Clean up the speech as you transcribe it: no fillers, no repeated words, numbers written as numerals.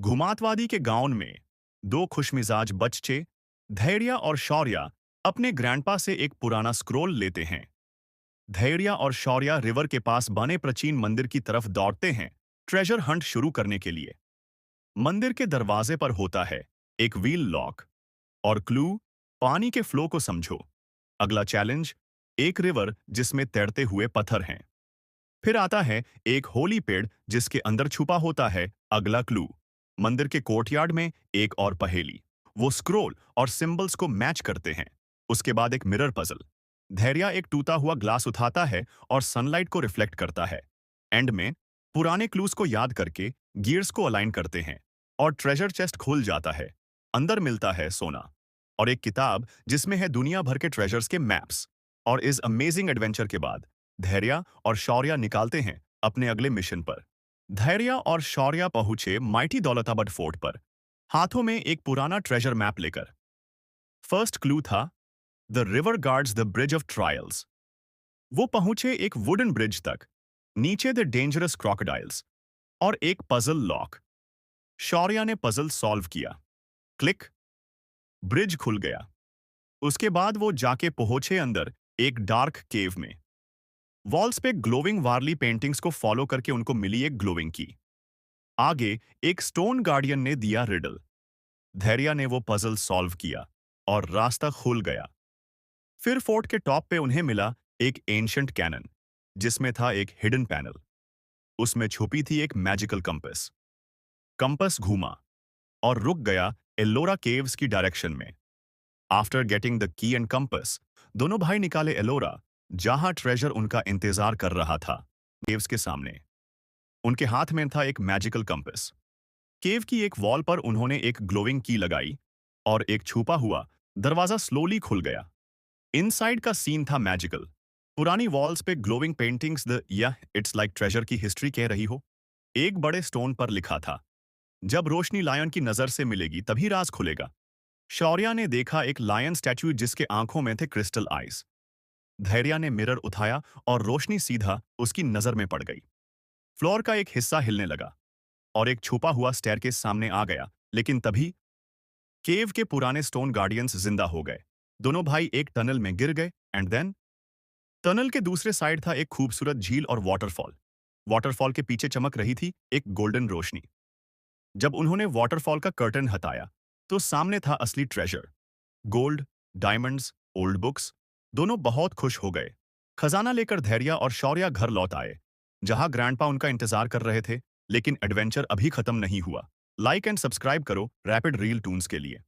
घुमातवादी के गांव में दो खुशमिजाज बच्चे धैर्य और शौर्य अपने ग्रैंडपा से एक पुराना स्क्रोल लेते हैं। धैर्य और शौर्य रिवर के पास बने प्राचीन मंदिर की तरफ दौड़ते हैं ट्रेजर हंट शुरू करने के लिए। मंदिर के दरवाजे पर होता है एक व्हील लॉक और क्लू, पानी के फ्लो को समझो। अगला चैलेंज, एक रिवर जिसमें तैरते हुए पत्थर हैं। फिर आता है एक होली पेड़ जिसके अंदर छुपा होता है अगला क्लू। मंदिर के कोर्टयार्ड में एक और पहेली, वो स्क्रोल और सिंबल्स को मैच करते हैं। उसके बाद एक मिरर पजल। धैर्य एक टूटा हुआ ग्लास उठाता है और सनलाइट को रिफ्लेक्ट करता है। एंड में पुराने क्लूज को याद करके गियर्स को अलाइन करते हैं और ट्रेजर चेस्ट खुल जाता है। अंदर मिलता है सोना और एक किताब जिसमें है दुनिया भर के ट्रेजर्स के मैप्स। और इस अमेजिंग एडवेंचर के बाद धैर्य और शौर्य निकालते हैं अपने अगले मिशन पर। धैर्य और शौर्य पहुंचे माइटी दौलताबाद फोर्ट पर, हाथों में एक पुराना ट्रेजर मैप लेकर। फर्स्ट क्लू था the river guards the bridge of trials. वो पहुंचे एक वुडन ब्रिज तक, नीचे द डेंजरस क्रोकोडाइल्स और एक पजल लॉक। शौर्य ने पजल सॉल्व किया, क्लिक, ब्रिज खुल गया। उसके बाद वो जाके पहुंचे अंदर एक डार्क केव में। वॉल्स पे ग्लोविंग वारली पेंटिंग्स को फॉलो करके उनको मिली एक ग्लोविंग की। आगे एक स्टोन गार्डियन ने दिया रिडल। धैर्य ने वो पजल सॉल्व किया और रास्ता खुल गया। फिर फोर्ट के टॉप पे उन्हें मिला एक एंशंट कैनन जिसमें था एक हिडन पैनल। उसमें छुपी थी एक मैजिकल कंपास। कंपास घूमा और रुक गया एलोरा केव्स की डायरेक्शन में। After getting the key and compass, दोनों भाई निकाले एलोरा, जहां ट्रेजर उनका इंतजार कर रहा था। केव्स के सामने उनके हाथ में था एक मैजिकल कंपास। केव की एक वॉल पर उन्होंने एक ग्लोविंग की लगाई और एक छुपा हुआ दरवाजा स्लोली खुल गया। इनसाइड का सीन था मैजिकल। पुरानी वॉल्स पे ग्लोविंग पेंटिंग्स द या इट्स लाइक ट्रेजर की हिस्ट्री कह रही हो। एक बड़े स्टोन पर लिखा था, जब रोशनी लायन की नजर से मिलेगी तभी राज खुलेगा। शौर्य ने देखा एक लायन स्टैच्यू जिसके आंखों में थे क्रिस्टल आइज। धैर्य ने मिरर उठाया और रोशनी सीधा उसकी नजर में पड़ गई। फ्लोर का एक हिस्सा हिलने लगा और एक छुपा हुआ स्टेयरकेस सामने आ गया। लेकिन तभी केव के पुराने स्टोन गार्डियंस जिंदा हो गए। दोनों भाई एक टनल में गिर गए एंड देन टनल के दूसरे साइड था एक खूबसूरत झील और वाटरफॉल। वाटरफॉल के पीछे चमक रही थी एक गोल्डन रोशनी। जब उन्होंने वाटरफॉल का कर्टन हटाया तो सामने था असली treasure, gold, diamonds, old books. दोनों बहुत खुश हो गए। खजाना लेकर धैर्य और शौर्य घर लौट आए, जहां ग्रैंडपा उनका इंतजार कर रहे थे। लेकिन एडवेंचर अभी खत्म नहीं हुआ। लाइक एंड सब्सक्राइब करो रैपिड रील टून्स के लिए।